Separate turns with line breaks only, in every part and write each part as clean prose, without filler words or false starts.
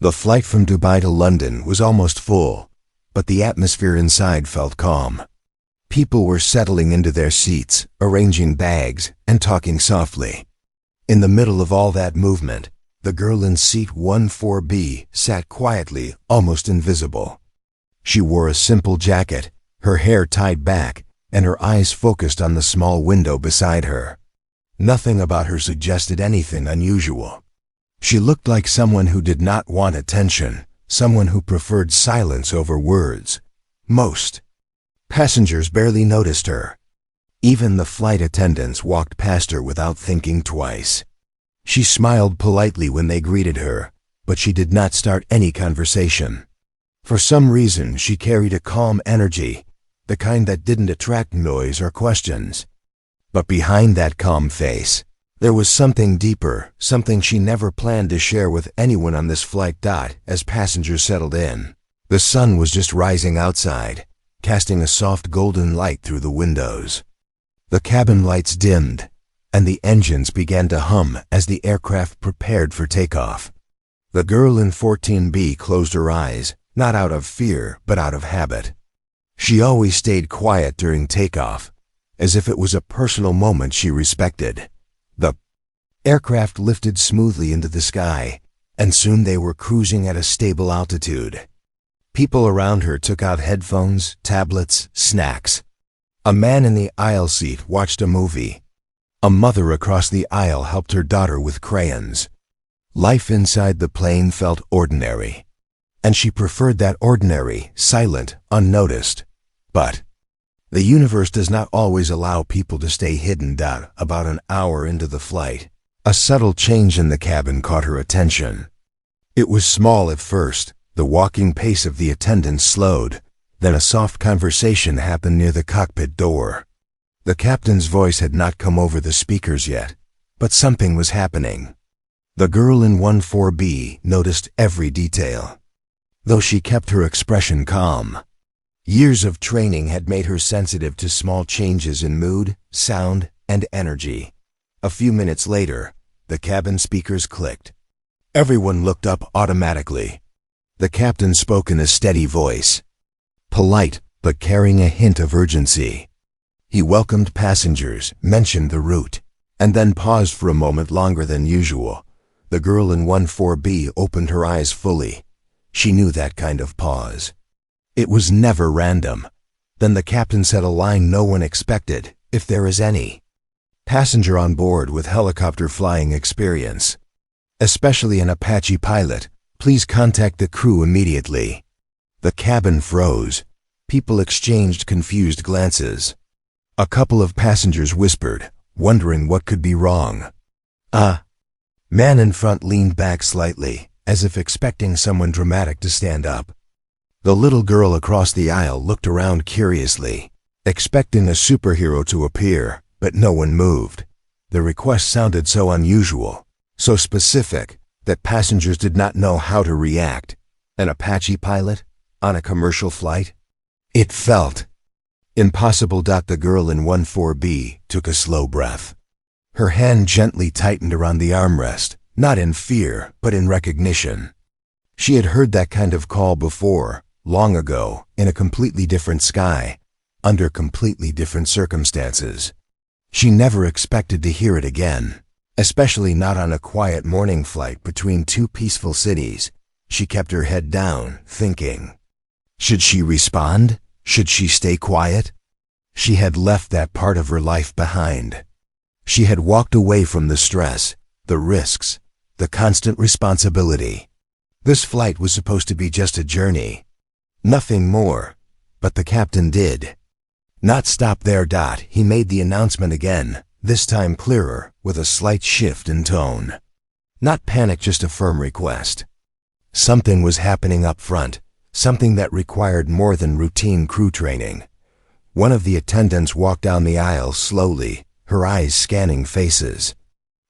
The flight from Dubai to London was almost full, but the atmosphere inside felt calm. People were settling into their seats, arranging bags, and talking softly. In the middle of all that movement, the girl in seat 14B sat quietly, almost invisible. She wore a simple jacket, her hair tied back, and her eyes focused on the small window beside her. Nothing about her suggested anything unusual. She looked like someone who did not want attention, someone who preferred silence over words. Most passengers barely noticed her. Even the flight attendants walked past her without thinking twice. She smiled politely when they greeted her, but she did not start any conversation. For some reason, she carried a calm energy, the kind that didn't attract noise or questions. But behind that calm face, there was something deeper, something she never planned to share with anyone on this flight. As passengers settled in, the sun was just rising outside, casting a soft golden light through the windows. The cabin lights dimmed, and the engines began to hum as the aircraft prepared for takeoff. The girl in 14B closed her eyes, not out of fear, but out of habit. She always stayed quiet during takeoff, as if it was a personal moment she respected. The aircraft lifted smoothly into the sky, and soon they were cruising at a stable altitude. People around her took out headphones, tablets, snacks. A man in the aisle seat watched a movie. A mother across the aisle helped her daughter with crayons. Life inside the plane felt ordinary, and she preferred that ordinary, silent, unnoticed. But the universe does not always allow people to stay hidden. About an hour into the flight, a subtle change in the cabin caught her attention. It was small at first. The walking pace of the attendants slowed, then a soft conversation happened near the cockpit door. The captain's voice had not come over the speakers yet, but something was happening. The girl in 14B noticed every detail, though she kept her expression calm. Years of training had made her sensitive to small changes in mood, sound, and energy. A few minutes later, the cabin speakers clicked. Everyone looked up automatically. The captain spoke in a steady voice, polite but carrying a hint of urgency. He welcomed passengers, mentioned the route, and then paused for a moment longer than usual. The girl in 14B opened her eyes fully. She knew that kind of pause. It was never random. Then the captain said a line no one expected, if there is any. Passenger on board with helicopter flying experience, especially an Apache pilot, please contact the crew immediately. The cabin froze. People exchanged confused glances. A couple of passengers whispered, wondering what could be wrong. Man in front leaned back slightly, as if expecting someone dramatic to stand up. The little girl across the aisle looked around curiously, expecting a superhero to appear, but no one moved. The request sounded so unusual, so specific, that passengers did not know how to react. An Apache pilot? On a commercial flight? It felt impossible. The girl in 14B took a slow breath. Her hand gently tightened around the armrest, not in fear, but in recognition. She had heard that kind of call before, long ago, in a completely different sky, under completely different circumstances. She never expected to hear it again. Especially not on a quiet morning flight between two peaceful cities. She kept her head down, thinking. Should she respond? Should she stay quiet? She had left that part of her life behind. She had walked away from the stress, the risks, the constant responsibility. This flight was supposed to be just a journey. Nothing more. But the captain did not stop there. He made the announcement again, this time clearer, with a slight shift in tone. Not panic, just a firm request. Something was happening up front, something that required more than routine crew training. One of the attendants walked down the aisle slowly, her eyes scanning faces.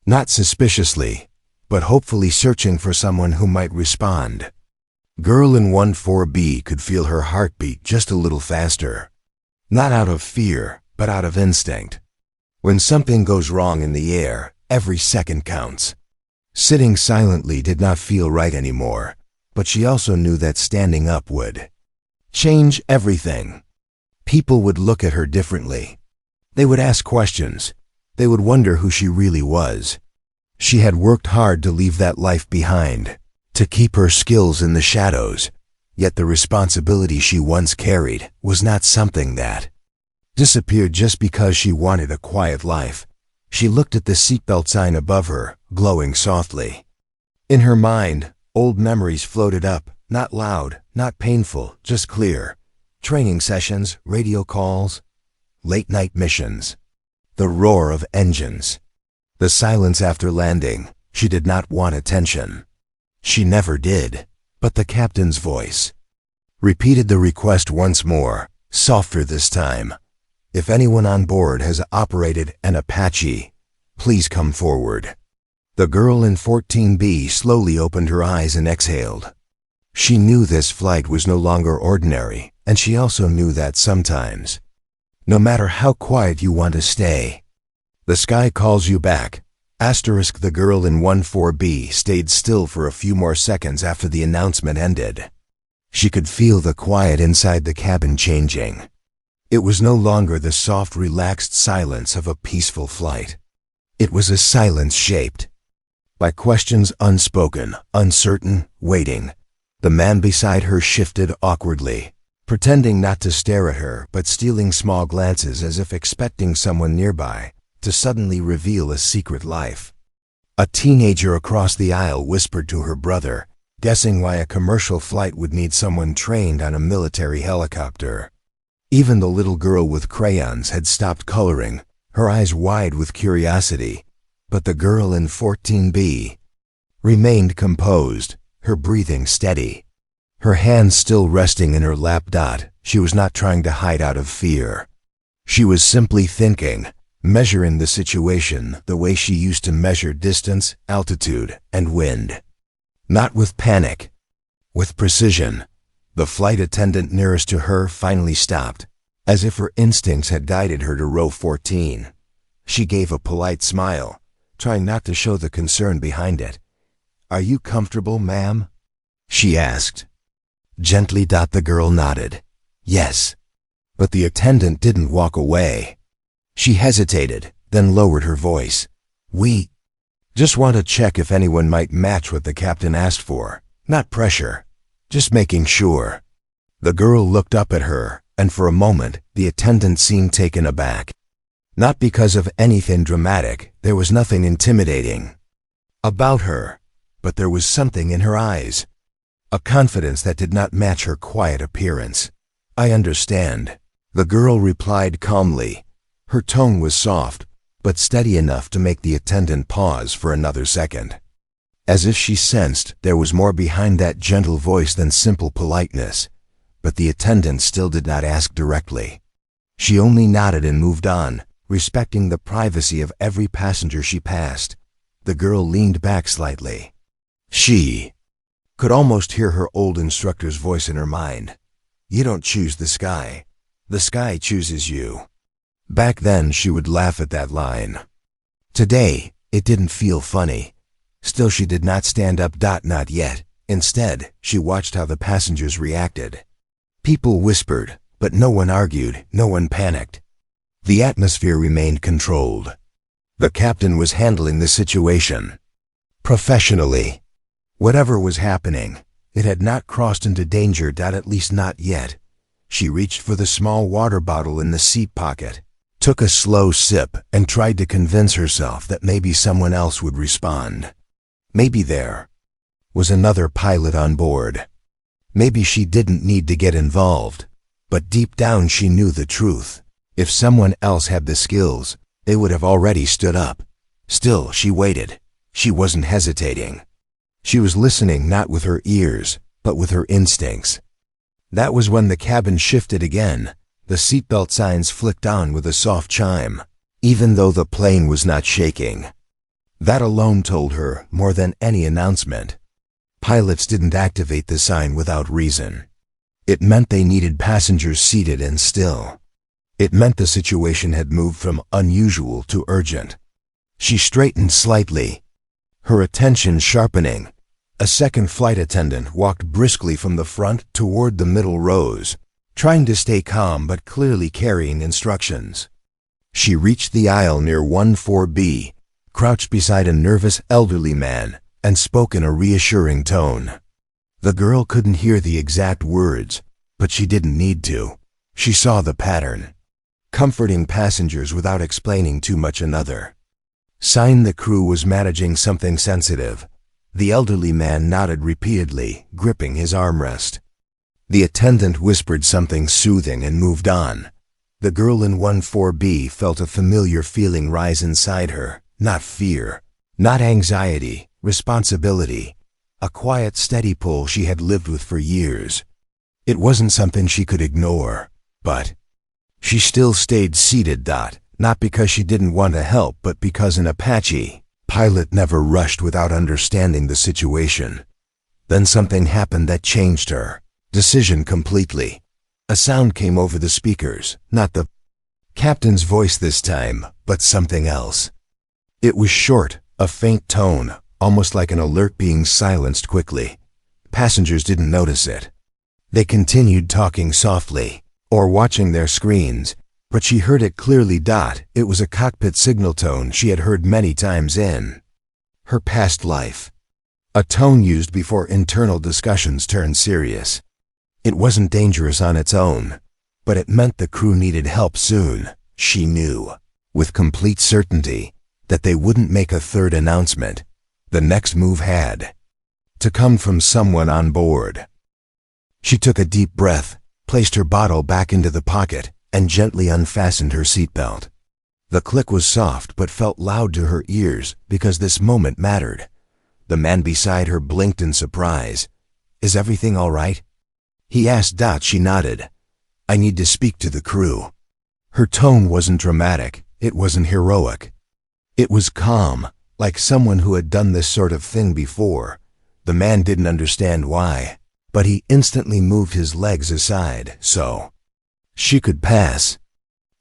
Not suspiciously, but hopefully searching for someone who might respond. Girl in 14B could feel her heartbeat just a little faster. Not out of fear, but out of instinct. When something goes wrong in the air, every second counts. Sitting silently did not feel right anymore. But she also knew that standing up would change everything. People would look at her differently. They would ask questions. They would wonder who she really was. She had worked hard to leave that life behind, to keep her skills in the shadows, yet the responsibility she once carried was not something that disappeared just because she wanted a quiet life. She looked at the seatbelt sign above her, glowing softly. In her mind, old memories floated up, not loud, not painful, just clear. Training sessions, radio calls, late-night missions. The roar of engines. The silence after landing. She did not want attention. She never did. But the captain's voice repeated the request once more, softer this time. If anyone on board has operated an Apache, please come forward. The girl in 14B slowly opened her eyes and exhaled. She knew this flight was no longer ordinary, and she also knew that sometimes, no matter how quiet you want to stay, the sky calls you back. The girl in 14B stayed still for a few more seconds after the announcement ended. She could feel the quiet inside the cabin changing. It was no longer the soft, relaxed silence of a peaceful flight. It was a silence shaped by questions unspoken, uncertain, waiting. The man beside her shifted awkwardly, pretending not to stare at her but stealing small glances as if expecting someone nearby to suddenly reveal a secret life. A teenager across the aisle whispered to her brother, guessing why a commercial flight would need someone trained on a military helicopter. Even the little girl with crayons had stopped coloring, her eyes wide with curiosity. But the girl in 14B remained composed, her breathing steady. Her hands still resting in her lap. She was not trying to hide out of fear. She was simply thinking, measuring the situation the way she used to measure distance, altitude, and wind. Not with panic, with precision. The flight attendant nearest to her finally stopped, as if her instincts had guided her to row 14. She gave a polite smile, trying not to show the concern behind it. "Are you comfortable, ma'am?" she asked. Gently. The girl nodded. "Yes." But the attendant didn't walk away. She hesitated, then lowered her voice. "We just want to check if anyone might match what the captain asked for. Not pressure. Just making sure." The girl looked up at her, and for a moment, the attendant seemed taken aback. Not because of anything dramatic, there was nothing intimidating about her, but there was something in her eyes. A confidence that did not match her quiet appearance. "I understand," the girl replied calmly. Her tone was soft, but steady enough to make the attendant pause for another second. As if she sensed there was more behind that gentle voice than simple politeness. But the attendant still did not ask directly. She only nodded and moved on, respecting the privacy of every passenger she passed. The girl leaned back slightly. She could almost hear her old instructor's voice in her mind. "You don't choose the sky chooses you." Back then she would laugh at that line. Today, it didn't feel funny. Still, she did not stand up. Not yet. Instead, she watched how the passengers reacted. People whispered, but no one argued, no one panicked. The atmosphere remained controlled. The captain was handling the situation professionally. Whatever was happening, it had not crossed into danger. At least not yet. She reached for the small water bottle in the seat pocket, took a slow sip, and tried to convince herself that maybe someone else would respond. Maybe there was another pilot on board. Maybe she didn't need to get involved. But deep down she knew the truth. If someone else had the skills, they would have already stood up. Still, she waited. She wasn't hesitating. She was listening not with her ears, but with her instincts. That was when the cabin shifted again. The seatbelt signs flicked on with a soft chime, even though the plane was not shaking. That alone told her more than any announcement. Pilots didn't activate the sign without reason. It meant they needed passengers seated and still. It meant the situation had moved from unusual to urgent. She straightened slightly, her attention sharpening. A second flight attendant walked briskly from the front toward the middle rows, trying to stay calm but clearly carrying instructions. She reached the aisle near 14B, crouched beside a nervous elderly man, and spoke in a reassuring tone. The girl couldn't hear the exact words, but she didn't need to. She saw the pattern. Comforting passengers without explaining too much another. Sign the crew was managing something sensitive. The elderly man nodded repeatedly, gripping his armrest. The attendant whispered something soothing and moved on. The girl in 14B felt a familiar feeling rise inside her, not fear, not anxiety, responsibility, a quiet, steady pull she had lived with for years. It wasn't something she could ignore, but she still stayed seated. Not because she didn't want to help, but because an Apache pilot never rushed without understanding the situation. Then something happened that changed her decision completely. A sound came over the speakers, not the captain's voice this time, but something else. It was short, a faint tone, almost like an alert being silenced quickly. Passengers didn't notice it. They continued talking softly, or watching their screens, but she heard it clearly. It was a cockpit signal tone she had heard many times in her past life. A tone used before internal discussions turned serious. It wasn't dangerous on its own, but it meant the crew needed help soon. She knew, with complete certainty, that they wouldn't make a third announcement. The next move had to come from someone on board. She took a deep breath, placed her bottle back into the pocket, and gently unfastened her seatbelt. The click was soft but felt loud to her ears because this moment mattered. The man beside her blinked in surprise. "Is everything all right?" he asked. She nodded. "I need to speak to the crew." Her tone wasn't dramatic, it wasn't heroic. It was calm, like someone who had done this sort of thing before. The man didn't understand why, but he instantly moved his legs aside so she could pass.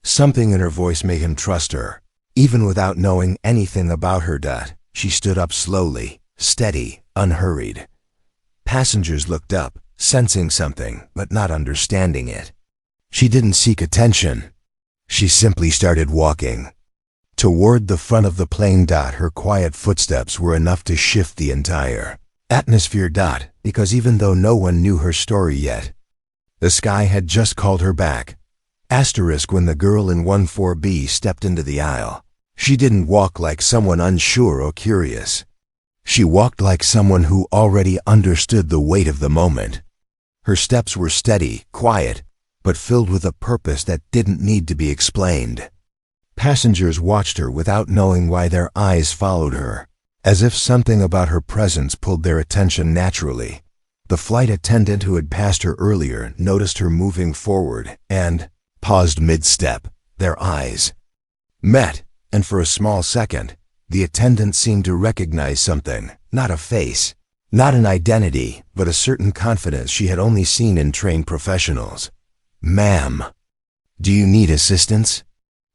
Something in her voice made him trust her, even without knowing anything about her. She stood up slowly, steady, unhurried. Passengers looked up, sensing something, but not understanding it. She didn't seek attention. She simply started walking toward the front of the plane. Her quiet footsteps were enough to shift the entire atmosphere. Because even though no one knew her story yet, the sky had just called her back. When the girl in 14B stepped into the aisle, she didn't walk like someone unsure or curious. She walked like someone who already understood the weight of the moment. Her steps were steady, quiet, but filled with a purpose that didn't need to be explained. Passengers watched her without knowing why. Their eyes followed her, as if something about her presence pulled their attention naturally. The flight attendant who had passed her earlier noticed her moving forward and paused mid-step. Their eyes met, and for a small second, the attendant seemed to recognize something, not a face, not an identity, but a certain confidence she had only seen in trained professionals. "Ma'am, do you need assistance?"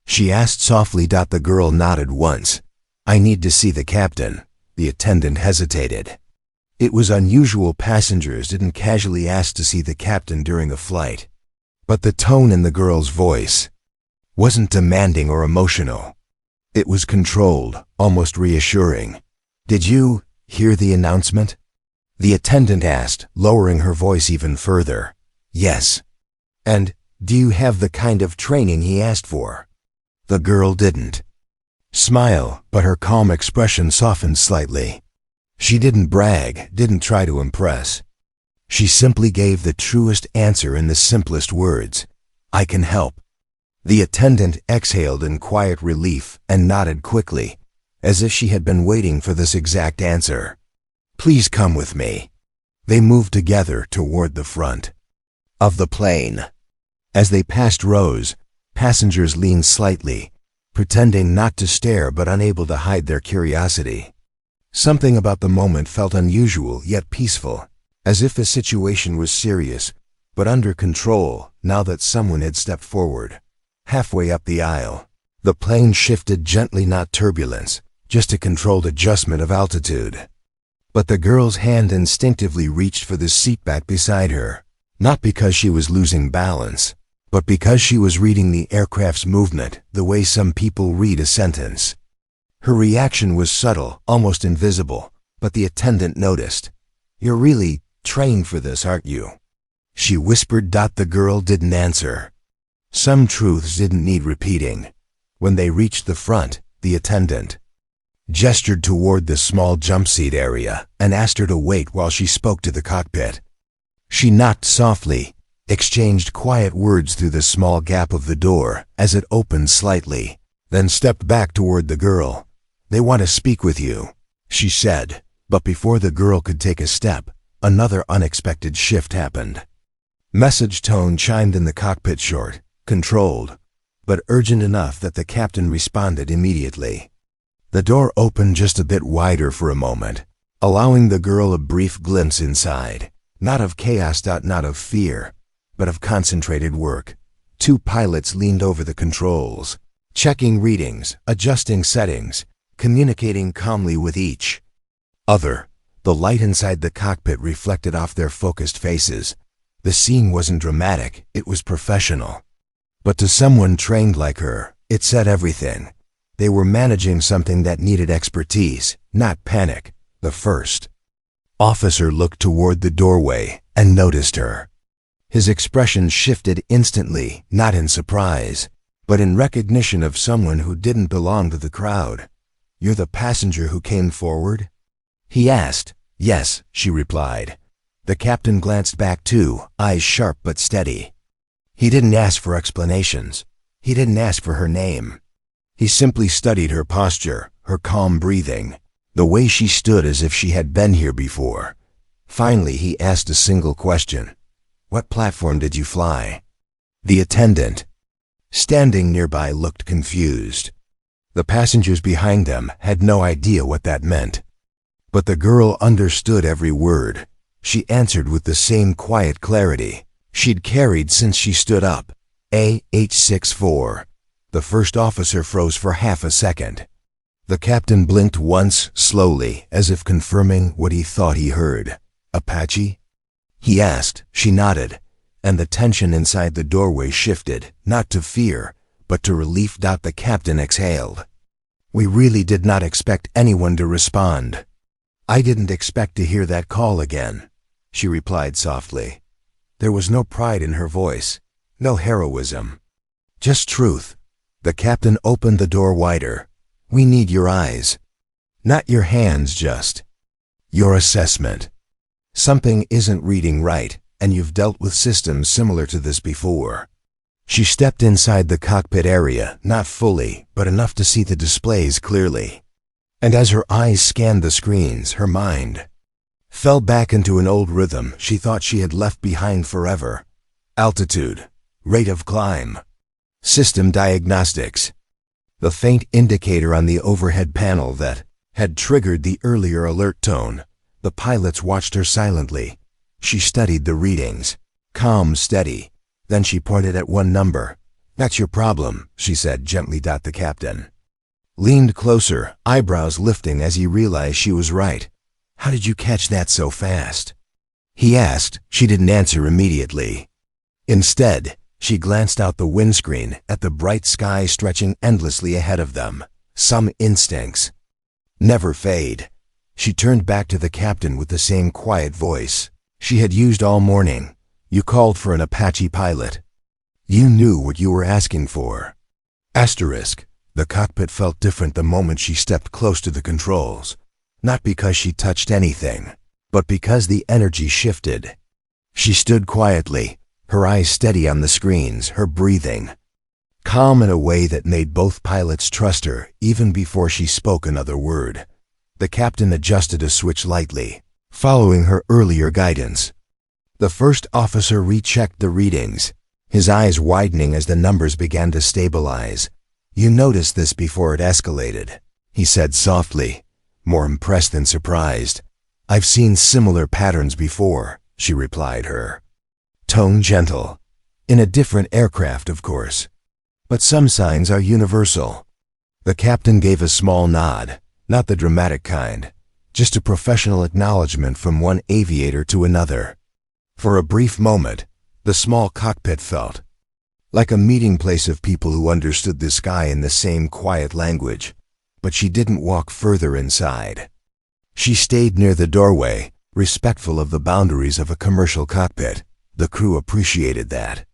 she asked softly. The girl nodded once. "I need to see the captain." The attendant hesitated. It was unusual. Passengers didn't casually ask to see the captain during a flight. But the tone in the girl's voice wasn't demanding or emotional. It was controlled, almost reassuring. "Did you hear the announcement?" the attendant asked, lowering her voice even further. "Yes." "And do you have the kind of training he asked for?" The girl didn't smile, but her calm expression softened slightly. She didn't brag, didn't try to impress. She simply gave the truest answer in the simplest words. "I can help." The attendant exhaled in quiet relief and nodded quickly, as if she had been waiting for this exact answer. "Please come with me." They moved together toward the front of the plane. As they passed rows, passengers leaned slightly, pretending not to stare but unable to hide their curiosity. Something about the moment felt unusual yet peaceful, as if the situation was serious, but under control now that someone had stepped forward. Halfway up the aisle, the plane shifted gently, not turbulence, just a controlled adjustment of altitude. But the girl's hand instinctively reached for the seatback beside her, not because she was losing balance, but because she was reading the aircraft's movement the way some people read a sentence. Her reaction was subtle, almost invisible, but the attendant noticed. "You're really trained for this, aren't you?" she whispered. The girl didn't answer. Some truths didn't need repeating. When they reached the front, the attendant gestured toward the small jump seat area and asked her to wait while she spoke to the cockpit. She knocked softly, exchanged quiet words through the small gap of the door as it opened slightly, then stepped back toward the girl. "They want to speak with you," she said, but before the girl could take a step, another unexpected shift happened. Message tone chimed in the cockpit, short, controlled, but urgent enough that the captain responded immediately. The door opened just a bit wider for a moment, allowing the girl a brief glimpse inside, not of chaos, not of fear, but of concentrated work. Two pilots leaned over the controls, checking readings, adjusting settings, communicating calmly with each other. The light inside the cockpit reflected off their focused faces. The scene wasn't dramatic, it was professional. But to someone trained like her, it said everything. They were managing something that needed expertise, not panic. The first officer looked toward the doorway and noticed her. His expression shifted instantly, not in surprise, but in recognition of someone who didn't belong to the crowd. "You're the passenger who came forward?" he asked. "Yes," she replied. The captain glanced back too, eyes sharp but steady. He didn't ask for explanations. He didn't ask for her name. He simply studied her posture, her calm breathing, the way she stood as if she had been here before. Finally, he asked a single question. "What platform did you fly?" The attendant, standing nearby, looked confused. The passengers behind them had no idea what that meant. But the girl understood every word. She answered with the same quiet clarity she'd carried since she stood up. "AH-64. The first officer froze for half a second. The captain blinked once, slowly, as if confirming what he thought he heard. "Apache?" he asked. She nodded, and the tension inside the doorway shifted, not to fear, but to relief. The captain exhaled. "We really did not expect anyone to respond." "I didn't expect to hear that call again," she replied softly. There was no pride in her voice, no heroism, just truth. The captain opened the door wider. "We need your eyes. Not your hands, just your assessment. Something isn't reading right, and you've dealt with systems similar to this before." She stepped inside the cockpit area, not fully, but enough to see the displays clearly. And as her eyes scanned the screens, her mind fell back into an old rhythm she thought she had left behind forever. Altitude, rate of climb, system diagnostics. The faint indicator on the overhead panel that had triggered the earlier alert tone. The pilots watched her silently. She studied the readings, calm, steady. Then she pointed at one number. "That's your problem," she said gently. The captain leaned closer, eyebrows lifting as he realized she was right. "How did you catch that so fast?" he asked. She didn't answer immediately. Instead, she glanced out the windscreen at the bright sky stretching endlessly ahead of them. Some instincts never fade. She turned back to the captain with the same quiet voice she had used all morning. "You called for an Apache pilot. You knew what you were asking for." Asterisk. The cockpit felt different the moment she stepped close to the controls. Not because she touched anything, but because the energy shifted. She stood quietly, her eyes steady on the screens, her breathing calm in a way that made both pilots trust her even before she spoke another word. The captain adjusted a switch lightly, following her earlier guidance. The first officer rechecked the readings, his eyes widening as the numbers began to stabilize. "You noticed this before it escalated," he said softly, more impressed than surprised. "I've seen similar patterns before," she replied, her tone gentle. "In a different aircraft, of course. But some signs are universal." The captain gave a small nod, not the dramatic kind, just a professional acknowledgement from one aviator to another. For a brief moment, the small cockpit felt like a meeting place of people who understood the sky in the same quiet language, but she didn't walk further inside. She stayed near the doorway, respectful of the boundaries of a commercial cockpit. The crew appreciated that.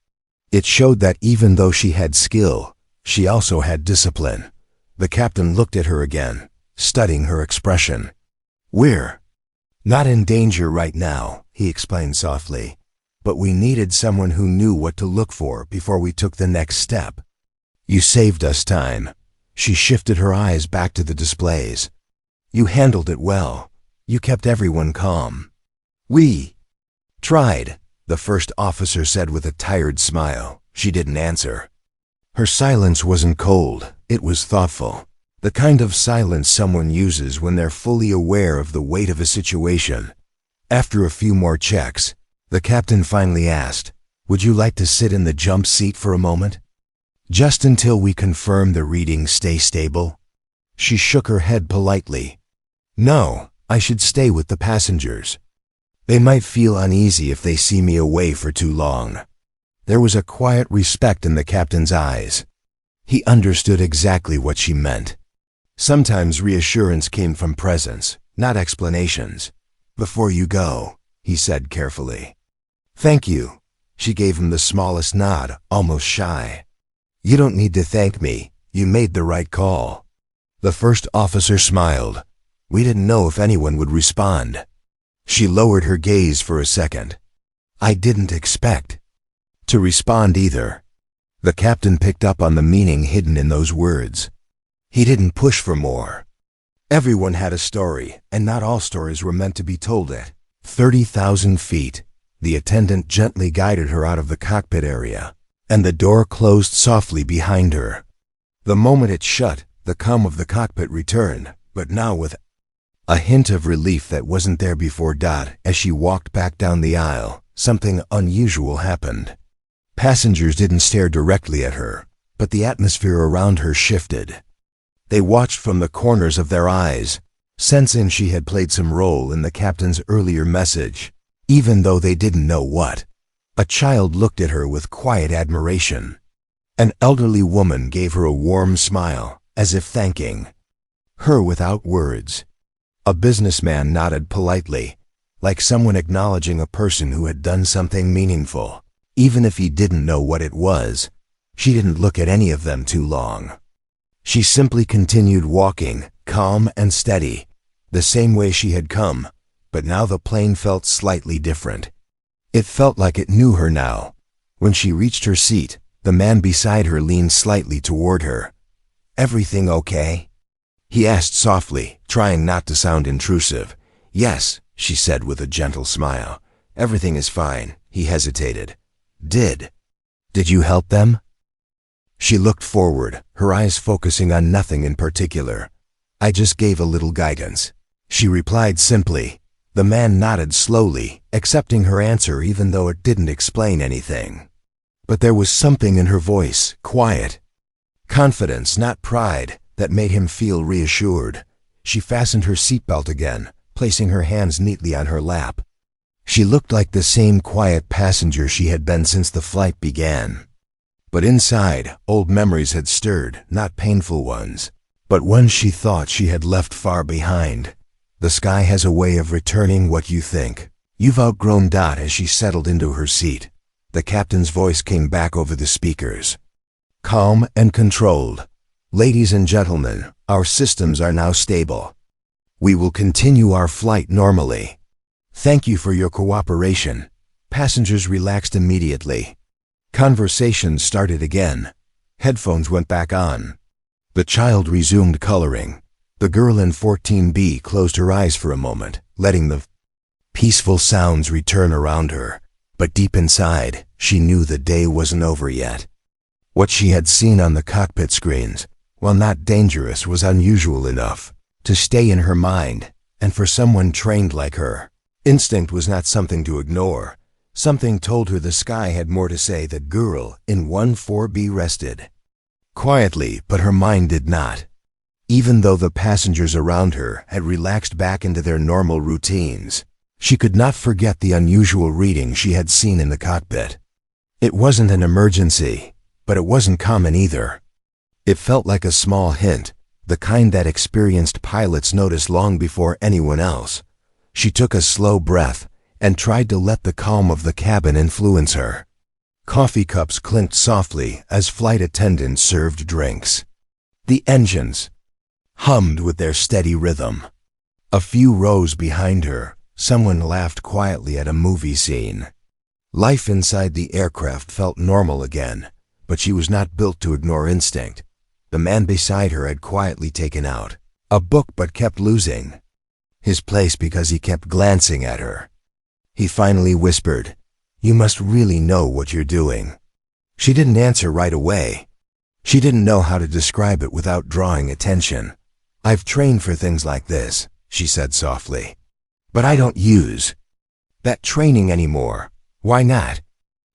It showed that even though she had skill, she also had discipline. The captain looked at her again, studying her expression. "We're not in danger right now," he explained softly, "but we needed someone who knew what to look for before we took the next step. You saved us time." She shifted her eyes back to the displays. "You handled it well. You kept everyone calm." "We tried," the first officer said with a tired smile. She didn't answer. Her silence wasn't cold, it was thoughtful. The kind of silence someone uses when they're fully aware of the weight of a situation. After a few more checks, the captain finally asked, "Would you like to sit in the jump seat for a moment? Just until we confirm the readings stay stable?" She shook her head politely. "No, I should stay with the passengers. They might feel uneasy if they see me away for too long." There was a quiet respect in the captain's eyes. He understood exactly what she meant. Sometimes reassurance came from presence, not explanations. "Before you go," he said carefully. "Thank you." She gave him the smallest nod, almost shy. "You don't need to thank me. You made the right call." The first officer smiled. "We didn't know if anyone would respond." She lowered her gaze for a second. "I didn't expect to respond either." The captain picked up on the meaning hidden in those words. He didn't push for more. Everyone had a story, and not all stories were meant to be told at 30,000 feet. The attendant gently guided her out of the cockpit area, and the door closed softly behind her. The moment it shut, the calm of the cockpit returned, but now with a hint of relief that wasn't there before. As she walked back down the aisle, something unusual happened. Passengers didn't stare directly at her, but the atmosphere around her shifted. They watched from the corners of their eyes, sensing she had played some role in the captain's earlier message, even though they didn't know what. A child looked at her with quiet admiration. An elderly woman gave her a warm smile, as if thanking her without words. A businessman nodded politely, like someone acknowledging a person who had done something meaningful. Even if he didn't know what it was, she didn't look at any of them too long. She simply continued walking, calm and steady, the same way she had come, but now the plane felt slightly different. It felt like it knew her now. When she reached her seat, the man beside her leaned slightly toward her. "Everything okay?" he asked softly, trying not to sound intrusive. "Yes," she said with a gentle smile. "Everything is fine." He hesitated. Did you help them?" She looked forward, her eyes focusing on nothing in particular. "I just gave a little guidance," she replied simply. The man nodded slowly, accepting her answer even though it didn't explain anything. But there was something in her voice, quiet, confidence, not pride, that made him feel reassured. She fastened her seatbelt again, placing her hands neatly on her lap. She looked like the same quiet passenger she had been since the flight began. But inside, old memories had stirred, not painful ones, but ones she thought she had left far behind. The sky has a way of returning what you think you've outgrown. As she settled into her seat, the captain's voice came back over the speakers, calm and controlled. "Ladies and gentlemen, our systems are now stable. We will continue our flight normally. Thank you for your cooperation." Passengers relaxed immediately. Conversation started again. Headphones went back on. The child resumed coloring. The girl in 14B closed her eyes for a moment, letting the peaceful sounds return around her. But deep inside, she knew the day wasn't over yet. What she had seen on the cockpit screens, while not dangerous, was unusual enough to stay in her mind, and for someone trained like her, instinct was not something to ignore. Something told her the sky had more to say. The girl in 14B rested quietly, but her mind did not. Even though the passengers around her had relaxed back into their normal routines, she could not forget the unusual reading she had seen in the cockpit. It wasn't an emergency, but it wasn't common either. It felt like a small hint, the kind that experienced pilots notice long before anyone else. She took a slow breath and tried to let the calm of the cabin influence her. Coffee cups clinked softly as flight attendants served drinks. The engines hummed with their steady rhythm. A few rows behind her, someone laughed quietly at a movie scene. Life inside the aircraft felt normal again, but she was not built to ignore instinct. The man beside her had quietly taken out a book but kept losing his place because he kept glancing at her. He finally whispered, "You must really know what you're doing." She didn't answer right away. She didn't know how to describe it without drawing attention. "I've trained for things like this," she said softly. "But I don't use that training anymore." "Why not?"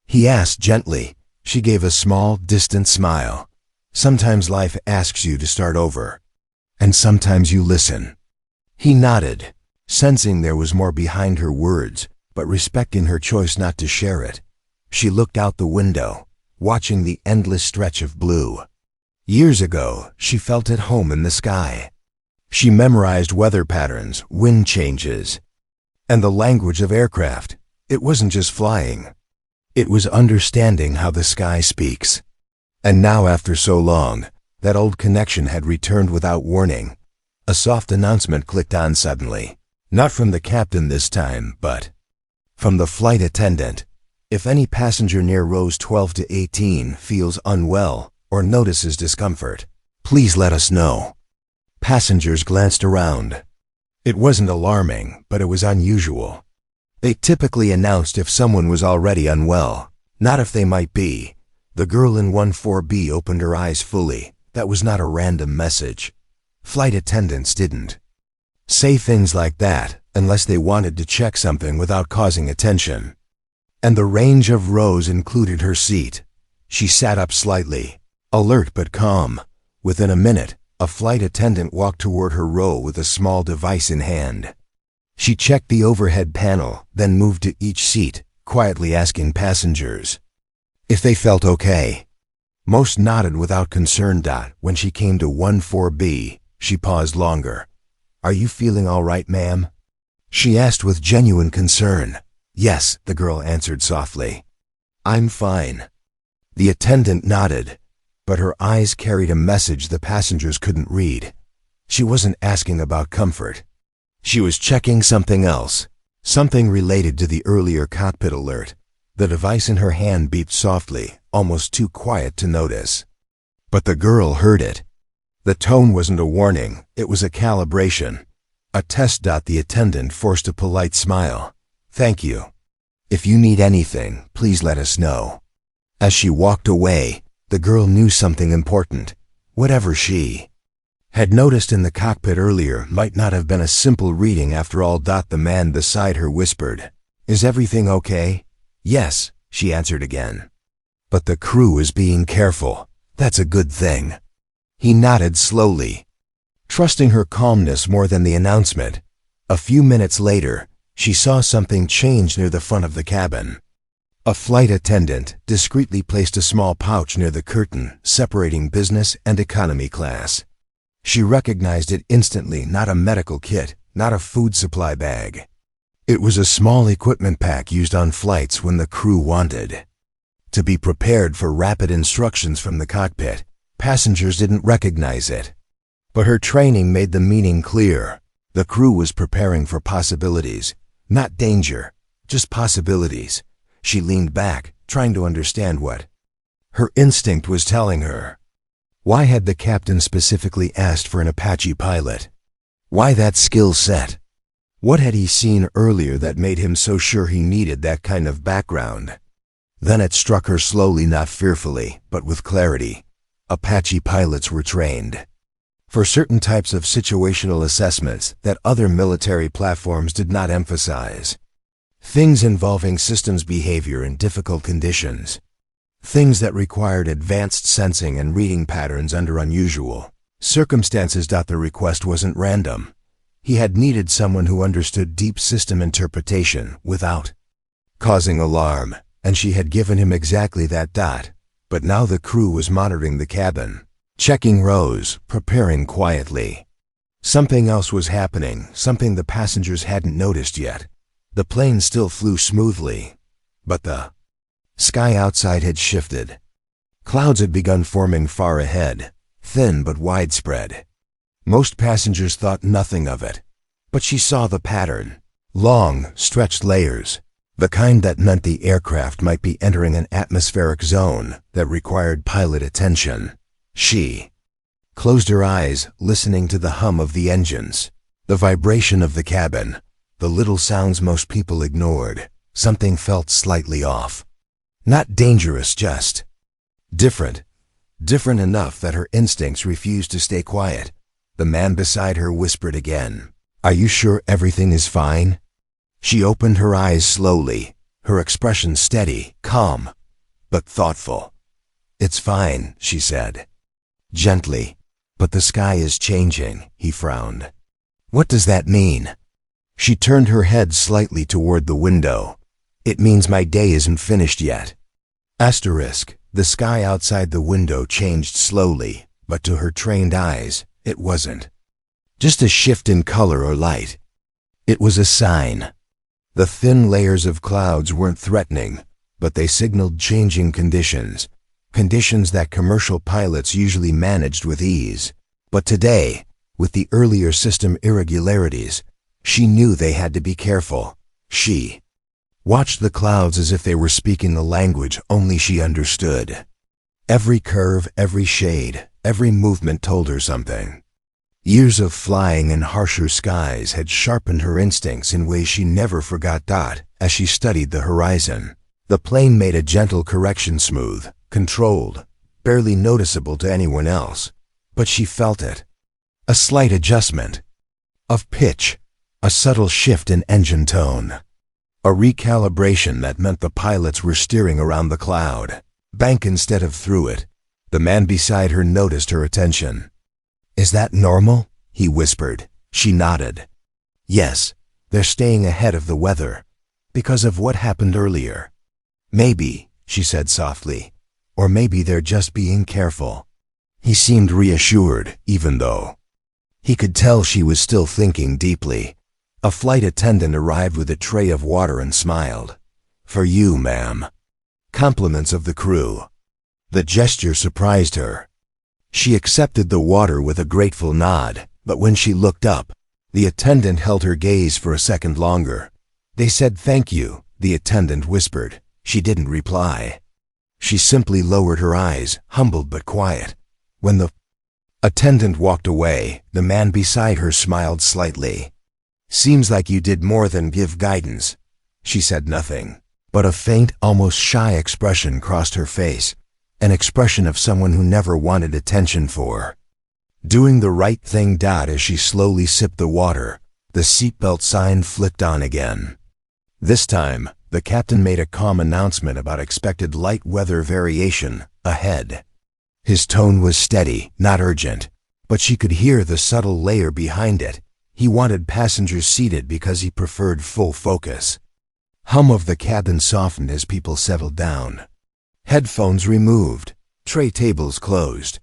he asked gently. She gave a small, distant smile. "Sometimes life asks you to start over, and sometimes you listen." He nodded, sensing there was more behind her words, but respecting her choice not to share it. She looked out the window, watching the endless stretch of blue. Years ago, she felt at home in the sky. She memorized weather patterns, wind changes, and the language of aircraft. It wasn't just flying. It was understanding how the sky speaks. And now, after so long, that old connection had returned without warning. A soft announcement clicked on suddenly. Not from the captain this time, but from the flight attendant. "If any passenger near rows 12 to 18 feels unwell or notices discomfort, please let us know." Passengers glanced around. It wasn't alarming, but it was unusual. They typically announced if someone was already unwell, not if they might be. The girl in 14B opened her eyes fully. That was not a random message. Flight attendants didn't say things like that unless they wanted to check something without causing attention. And the range of rows included her seat. She sat up slightly, alert but calm. Within a minute, a flight attendant walked toward her row with a small device in hand. She checked the overhead panel, then moved to each seat, quietly asking passengers if they felt okay. Most nodded without concern. When she came to 14B, she paused longer. "Are you feeling all right, ma'am?" she asked with genuine concern. "Yes," the girl answered softly. "I'm fine." The attendant nodded, but her eyes carried a message the passengers couldn't read. She wasn't asking about comfort. She was checking something else, something related to the earlier cockpit alert. The device in her hand beeped softly, almost too quiet to notice. But the girl heard it. The tone wasn't a warning, it was a calibration. A test. The attendant forced a polite smile. "Thank you. If you need anything, please let us know." As she walked away, the girl knew something important. Whatever she had noticed in the cockpit earlier might not have been a simple reading after all. The man beside her whispered, "Is everything okay?" "Yes," she answered again. "But the crew is being careful. That's a good thing." He nodded slowly, trusting her calmness more than the announcement. A few minutes later, she saw something change near the front of the cabin. A flight attendant discreetly placed a small pouch near the curtain, separating business and economy class. She recognized it instantly, not a medical kit, not a food supply bag. It was a small equipment pack used on flights when the crew wanted to be prepared for rapid instructions from the cockpit. Passengers didn't recognize it, but her training made the meaning clear. The crew was preparing for possibilities, not danger, just possibilities. She leaned back, trying to understand what her instinct was telling her. Why had the captain specifically asked for an Apache pilot? Why that skill set? What had he seen earlier that made him so sure he needed that kind of background? Then it struck her slowly, not fearfully, but with clarity. Apache pilots were trained for certain types of situational assessments that other military platforms did not emphasize. Things involving systems behavior in difficult conditions. Things that required advanced sensing and reading patterns under unusual Circumstances. The request wasn't random. He had needed someone who understood deep system interpretation without causing alarm, and she had given him exactly that. But now the crew was monitoring the cabin, checking rows, preparing quietly. Something else was happening, something the passengers hadn't noticed yet. The plane still flew smoothly, but the sky outside had shifted. Clouds had begun forming far ahead, thin but widespread. Most passengers thought nothing of it, but she saw the pattern. Long, stretched layers, the kind that meant the aircraft might be entering an atmospheric zone that required pilot attention. She closed her eyes, listening to the hum of the engines, the vibration of the cabin, the little sounds most people ignored. Something felt slightly off. Not dangerous, just different. Different enough that her instincts refused to stay quiet. The man beside her whispered again, "Are you sure everything is fine?" She opened her eyes slowly, her expression steady, calm, but thoughtful. "It's fine," she said, gently. "But the sky is changing," he frowned. "What does that mean?" She turned her head slightly toward the window. "It means my day isn't finished yet." Asterisk. The sky outside the window changed slowly, but to her trained eyes, it wasn't just a shift in color or light. It was a sign. The thin layers of clouds weren't threatening, but they signaled changing conditions, conditions that commercial pilots usually managed with ease. But today, with the earlier system irregularities, she knew they had to be careful. She watched the clouds as if they were speaking a language only she understood. Every curve, every shade, every movement told her something. Years of flying in harsher skies had sharpened her instincts in ways she never forgot. As she studied the horizon, the plane made a gentle correction, smooth, controlled, barely noticeable to anyone else. But she felt it. A slight adjustment of pitch, a subtle shift in engine tone, a recalibration that meant the pilots were steering around the cloud bank instead of through it. The man beside her noticed her attention. "Is that normal?" he whispered. She nodded. "Yes, they're staying ahead of the weather, because of what happened earlier." "Maybe," she said softly, "or maybe they're just being careful." He seemed reassured, even though he could tell she was still thinking deeply. A flight attendant arrived with a tray of water and smiled. "For you, ma'am." Compliments of the crew. The gesture surprised her. She accepted the water with a grateful nod, but when she looked up, the attendant held her gaze for a second longer. "They said thank you," the attendant whispered. She didn't reply. She simply lowered her eyes, humbled but quiet. When the attendant walked away, the man beside her smiled slightly. "Seems like you did more than give guidance." She said nothing, but a faint, almost shy expression crossed her face, an expression of someone who never wanted attention for doing the right thing. As she slowly sipped the water, the seatbelt sign flicked on again. This time, the captain made a calm announcement about expected light weather variation ahead. His tone was steady, not urgent, but she could hear the subtle layer behind it. He wanted passengers seated because he preferred full focus. Hum of the cabin softened as people settled down. Headphones removed, tray tables closed.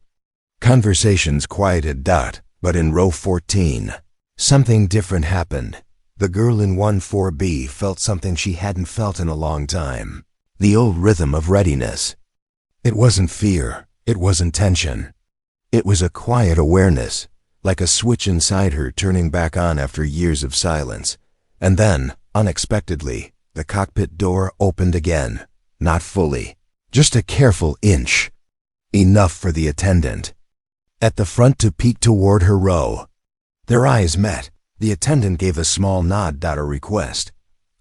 Conversations quieted. But in row 14, something different happened. The girl in 14B felt something she hadn't felt in a long time. The old rhythm of readiness. It wasn't fear, it wasn't tension. It was a quiet awareness, like a switch inside her turning back on after years of silence. And then, unexpectedly, the cockpit door opened again. Not fully, just a careful inch. Enough for the attendant at the front to peek toward her row. Their eyes met. The attendant gave a small nod. A request.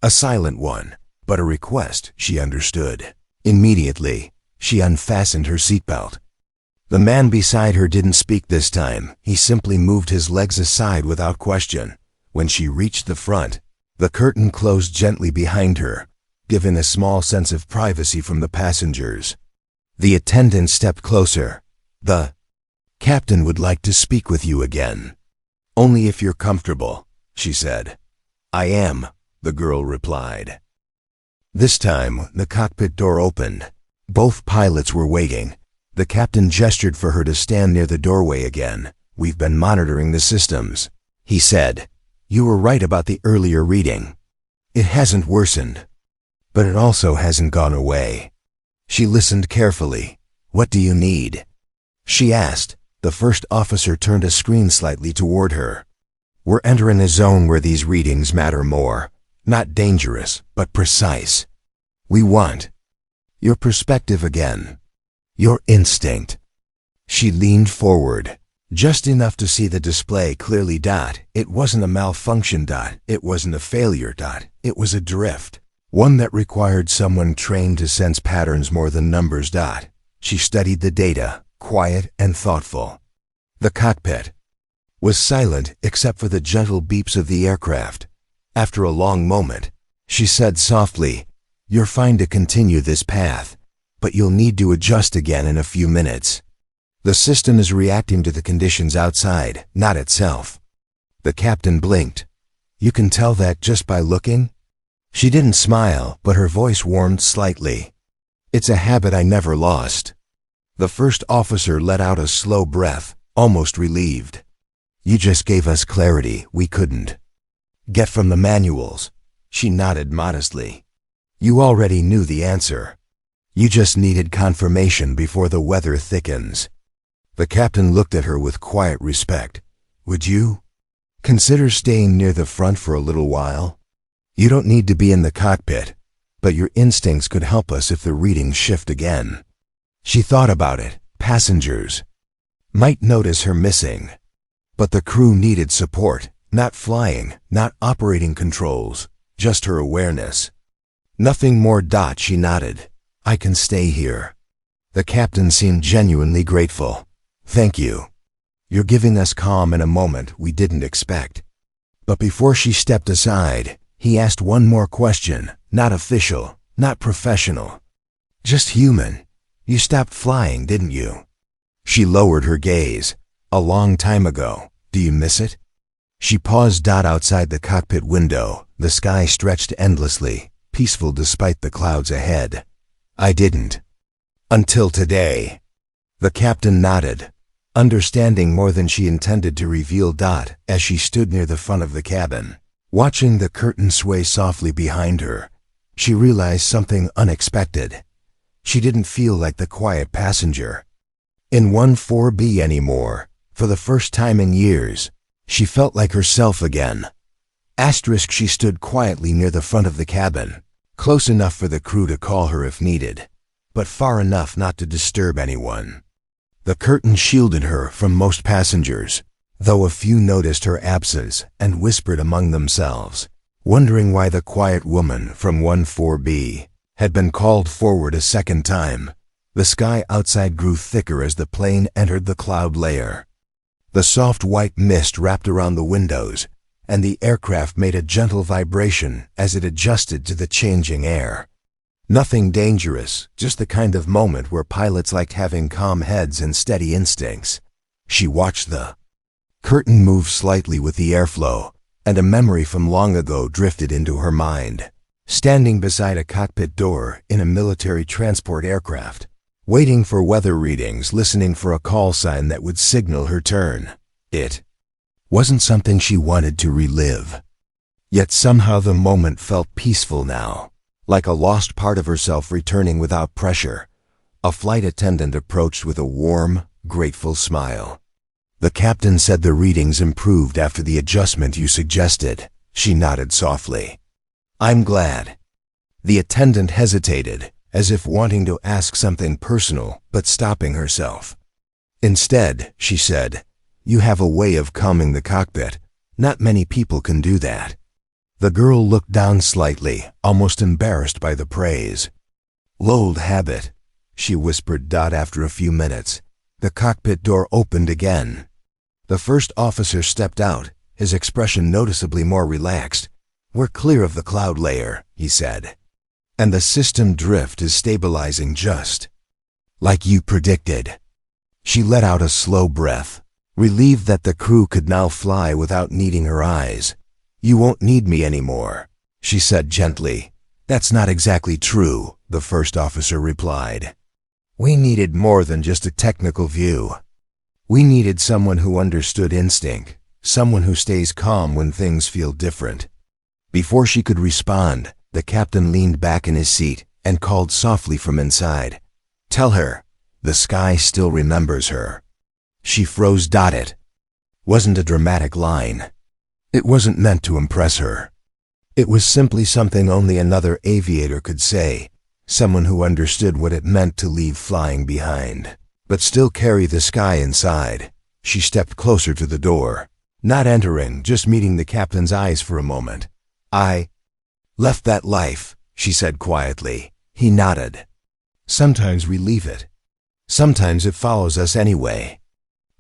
A silent one, but a request, she understood. Immediately, she unfastened her seatbelt. The man beside her didn't speak this time. He simply moved his legs aside without question. When she reached the front, the curtain closed gently behind her, giving a small sense of privacy from the passengers. The attendant stepped closer. The "Captain would like to speak with you again." "Only if you're comfortable," she said. "I am," the girl replied. This time, the cockpit door opened. Both pilots were waiting. The captain gestured for her to stand near the doorway again. "We've been monitoring the systems," he said. "You were right about the earlier reading. It hasn't worsened, but it also hasn't gone away." She listened carefully. "What do you need?" she asked. The first officer turned a screen slightly toward her. "We're entering a zone where these readings matter more. Not dangerous, but precise. We want your perspective again. Your instinct." She leaned forward, just enough to see the display clearly. It wasn't a malfunction. It wasn't a failure. It was a drift. One that required someone trained to sense patterns more than numbers. She studied the data, quiet and thoughtful. The cockpit was silent except for the gentle beeps of the aircraft. After a long moment, she said softly, "You're fine to continue this path, but you'll need to adjust again in a few minutes. The system is reacting to the conditions outside, not itself." The captain blinked. "You can tell that just by looking?" She didn't smile, but her voice warmed slightly. "It's a habit I never lost." The first officer let out a slow breath, almost relieved. "You just gave us clarity we couldn't get from the manuals." She nodded modestly. "You already knew the answer. You just needed confirmation before the weather thickens." The captain looked at her with quiet respect. "Would you consider staying near the front for a little while? You don't need to be in the cockpit, but your instincts could help us if the readings shift again." She thought about it. Passengers might notice her missing, but the crew needed support, not flying, not operating controls, just her awareness. "Nothing more." She nodded. "I can stay here." The captain seemed genuinely grateful. "Thank you. You're giving us calm in a moment we didn't expect." But before she stepped aside, he asked one more question, not official, not professional, just human. "You stopped flying, didn't you?" She lowered her gaze. "A long time ago. Do you miss it?" She paused. Outside the cockpit window, the sky stretched endlessly, peaceful despite the clouds ahead. "I didn't. Until today." The captain nodded, understanding more than she intended to reveal. As she stood near the front of the cabin, watching the curtain sway softly behind her, she realized something unexpected. She didn't feel like the quiet passenger in 14B anymore. For the first time in years, she felt like herself again. She stood quietly near the front of the cabin, close enough for the crew to call her if needed, but far enough not to disturb anyone. The curtain shielded her from most passengers, though a few noticed her absence and whispered among themselves, wondering why the quiet woman from 14B had been called forward a second time. The sky outside grew thicker as the plane entered the cloud layer. The soft white mist wrapped around the windows, and the aircraft made a gentle vibration as it adjusted to the changing air. Nothing dangerous, just the kind of moment where pilots liked having calm heads and steady instincts. She watched the curtain move slightly with the airflow, and a memory from long ago drifted into her mind. Standing beside a cockpit door in a military transport aircraft, waiting for weather readings, listening for a call sign that would signal her turn. It wasn't something she wanted to relive. Yet somehow the moment felt peaceful now, like a lost part of herself returning without pressure. A flight attendant approached with a warm, grateful smile. "The captain said the readings improved after the adjustment you suggested." She nodded softly. "I'm glad." The attendant hesitated, as if wanting to ask something personal, but stopping herself. "Instead," she said, "you have a way of calming the cockpit. Not many people can do that." The girl looked down slightly, almost embarrassed by the praise. "Old habit," she whispered. After a few minutes, the cockpit door opened again. The first officer stepped out, his expression noticeably more relaxed. "We're clear of the cloud layer," he said. "And the system drift is stabilizing just like you predicted." She let out a slow breath, relieved that the crew could now fly without needing her eyes. "You won't need me anymore," she said gently. "That's not exactly true," the first officer replied. "We needed more than just a technical view. We needed someone who understood instinct, someone who stays calm when things feel different." Before she could respond, the captain leaned back in his seat and called softly from inside. "Tell her, the sky still remembers her." She froze. It wasn't a dramatic line. It wasn't meant to impress her. It was simply something only another aviator could say, someone who understood what it meant to leave flying behind, but still carry the sky inside. She stepped closer to the door, not entering, just meeting the captain's eyes for a moment. "I left that life," she said quietly. He nodded. "Sometimes we leave it. Sometimes it follows us anyway."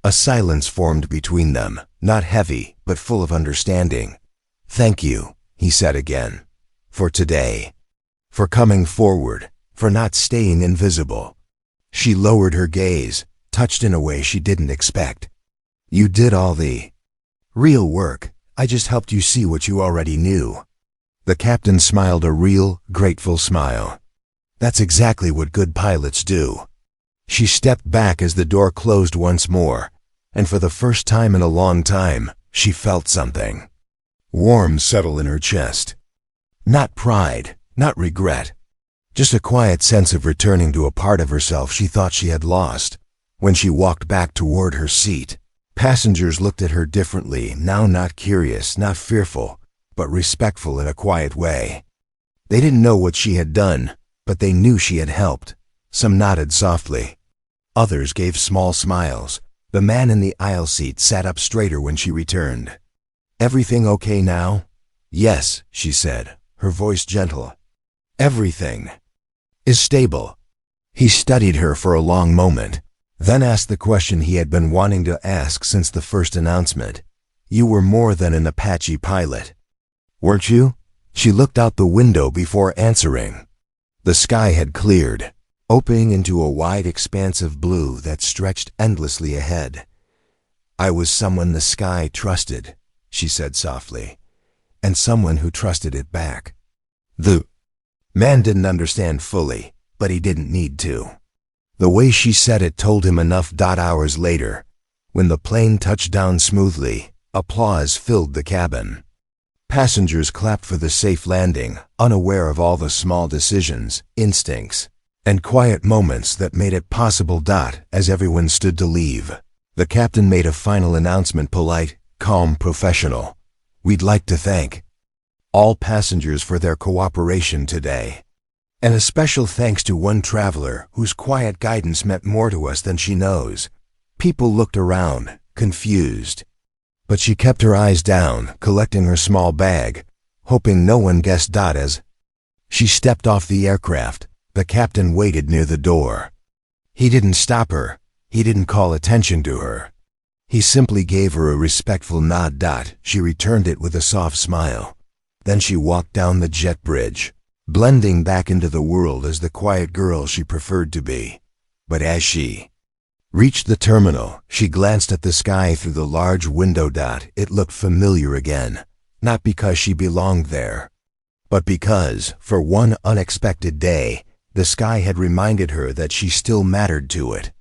A silence formed between them, not heavy, but full of understanding. "Thank you," he said again, "for today, for coming forward, for not staying invisible." She lowered her gaze, touched in a way she didn't expect. "You did all the real work. I just helped you see what you already knew." The captain smiled a real, grateful smile. "That's exactly what good pilots do." She stepped back as the door closed once more, and for the first time in a long time, she felt something warm settle in her chest. Not pride, not regret, just a quiet sense of returning to a part of herself she thought she had lost. When she walked back toward her seat, passengers looked at her differently, now not curious, not fearful, but respectful in a quiet way. They didn't know what she had done, but they knew she had helped. Some nodded softly. Others gave small smiles. The man in the aisle seat sat up straighter when she returned. "Everything okay now?" "Yes," she said, her voice gentle. "Everything is stable." He studied her for a long moment, then asked the question he had been wanting to ask since the first announcement. "You were more than an Apache pilot, weren't you?" She looked out the window before answering. The sky had cleared, opening into a wide expanse of blue that stretched endlessly ahead. "I was someone the sky trusted," she said softly, "and someone who trusted it back." The man didn't understand fully, but he didn't need to. The way she said it told him enough. Hours later, when the plane touched down smoothly, applause filled the cabin. Passengers clapped for the safe landing, unaware of all the small decisions, instincts, and quiet moments that made it possible. As everyone stood to leave, the captain made a final announcement, polite, calm, professional. "We'd like to thank all passengers for their cooperation today. And a special thanks to one traveler whose quiet guidance meant more to us than she knows." People looked around, confused. But she kept her eyes down, collecting her small bag, hoping no one guessed. As she stepped off the aircraft, the captain waited near the door. He didn't stop her. He didn't call attention to her. He simply gave her a respectful nod. She returned it with a soft smile. Then she walked down the jet bridge, blending back into the world as the quiet girl she preferred to be. But as she reached the terminal, she glanced at the sky through the large window. It looked familiar again, not because she belonged there, but because, for one unexpected day, the sky had reminded her that she still mattered to it.